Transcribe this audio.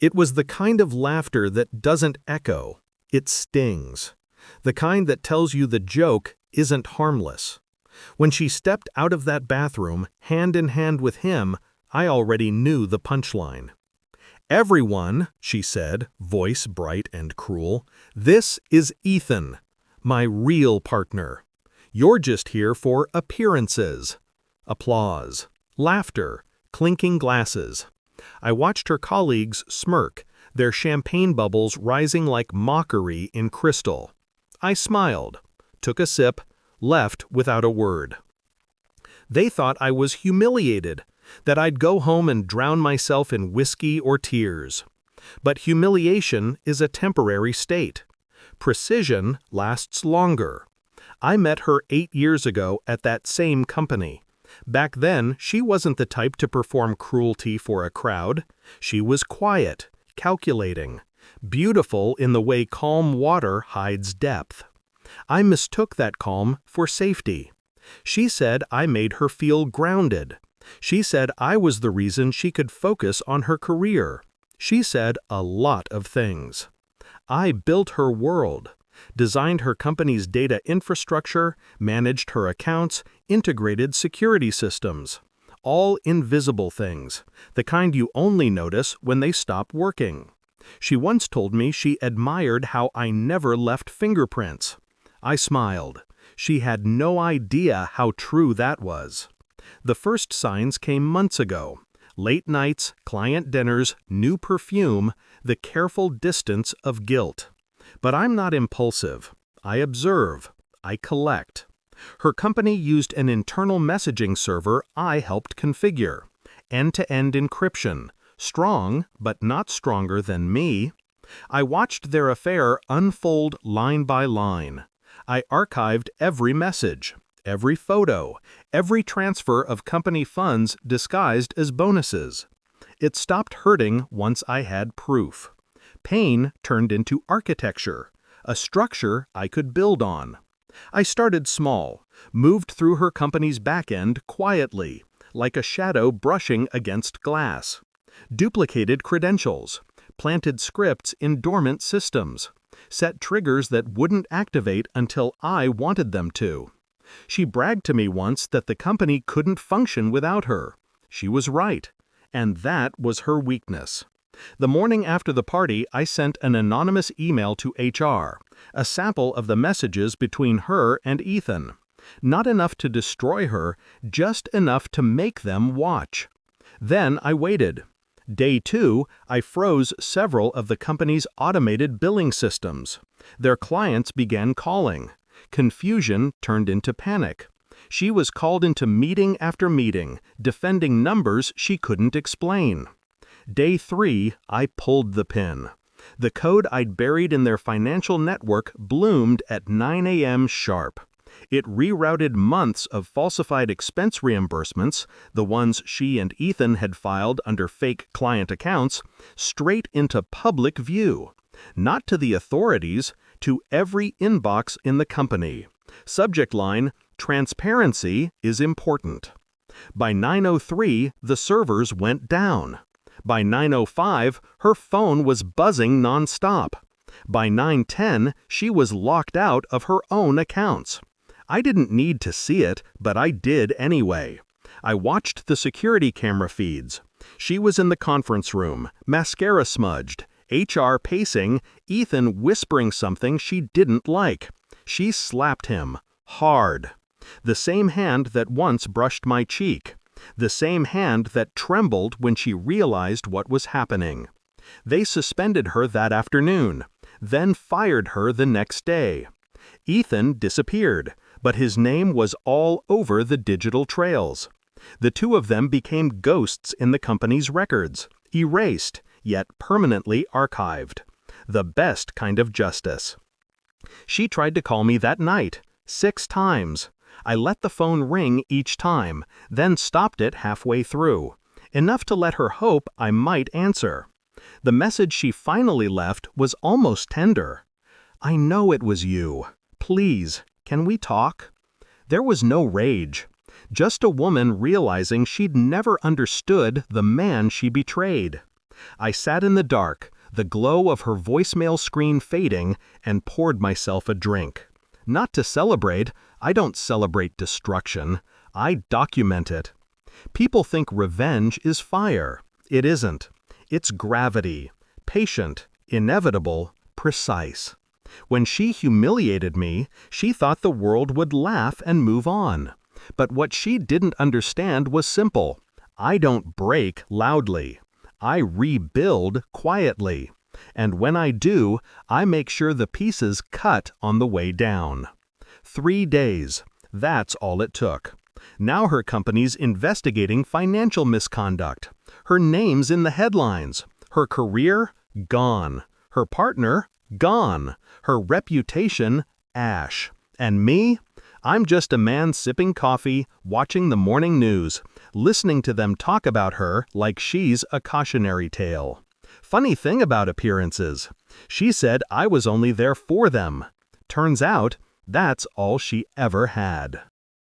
It was the kind of laughter that doesn't echo, it stings. The kind that tells you the joke isn't harmless. When she stepped out of that bathroom, hand in hand with him, I already knew the punchline. "Everyone," she said, voice bright and cruel, "this is Ethan, my real partner. You're just here for appearances." Applause, laughter, clinking glasses. I watched her colleagues smirk, their champagne bubbles rising like mockery in crystal. I smiled, took a sip, left without a word. They thought I was humiliated, that I'd go home and drown myself in whiskey or tears. But humiliation is a temporary state. Precision lasts longer. I met her 8 years ago at that same company. Back then, she wasn't the type to perform cruelty for a crowd. She was quiet, calculating, beautiful in the way calm water hides depth. I mistook that calm for safety. She said I made her feel grounded. She said I was the reason she could focus on her career. She said a lot of things. I built her world, designed her company's data infrastructure, managed her accounts, integrated security systems. All invisible things, the kind you only notice when they stop working. She once told me she admired how I never left fingerprints. I smiled. She had no idea how true that was. The first signs came months ago. Late nights, client dinners, new perfume, the careful distance of guilt. But I'm not impulsive. I observe. I collect. Her company used an internal messaging server I helped configure. End-to-end encryption. Strong, but not stronger than me. I watched their affair unfold line by line. I archived every message, every photo, every transfer of company funds disguised as bonuses. It stopped hurting once I had proof. Pain turned into architecture, a structure I could build on. I started small, moved through her company's backend quietly, like a shadow brushing against glass. Duplicated credentials, planted scripts in dormant systems, set triggers that wouldn't activate until I wanted them to. She bragged to me once that the company couldn't function without her. She was right, and that was her weakness. The morning after the party, I sent an anonymous email to HR, a sample of the messages between her and Ethan. Not enough to destroy her, just enough to make them watch. Then I waited. Day 2, I froze several of the company's automated billing systems. Their clients began calling. Confusion turned into panic. She was called into meeting after meeting, defending numbers she couldn't explain. Day 3, I pulled the pin. The code I'd buried in their financial network bloomed at 9 a.m. sharp. It rerouted months of falsified expense reimbursements, the ones she and Ethan had filed under fake client accounts, straight into public view. Not to the authorities, to every inbox in the company. Subject line, "Transparency is important." By 9:03, the servers went down. By 9:05, her phone was buzzing nonstop. By 9:10, she was locked out of her own accounts. I didn't need to see it, but I did anyway. I watched the security camera feeds. She was in the conference room, mascara smudged, HR pacing, Ethan whispering something she didn't like. She slapped him. Hard. The same hand that once brushed my cheek. The same hand that trembled when she realized what was happening. They suspended her that afternoon, then fired her the next day. Ethan disappeared, but his name was all over the digital trails. The two of them became ghosts in the company's records, erased, yet permanently archived. The best kind of justice. She tried to call me that night, 6 times. I let the phone ring each time, then stopped it halfway through, enough to let her hope I might answer. The message she finally left was almost tender. "I know it was you. Please, can we talk?" There was no rage, just a woman realizing she'd never understood the man she betrayed. I sat in the dark, the glow of her voicemail screen fading, and poured myself a drink. Not to celebrate, I don't celebrate destruction. I document it. People think revenge is fire. It isn't. It's gravity. Patient, inevitable, precise. When she humiliated me, she thought the world would laugh and move on. But what she didn't understand was simple. I don't break loudly. I rebuild quietly. And when I do, I make sure the pieces cut on the way down. 3 days. That's all it took. Now her company's investigating financial misconduct. Her name's in the headlines. Her career, gone. Her partner, gone. Her reputation, ash. And me? I'm just a man sipping coffee, watching the morning news, listening to them talk about her like she's a cautionary tale. Funny thing about appearances. She said I was only there for them. Turns out, that's all she ever had.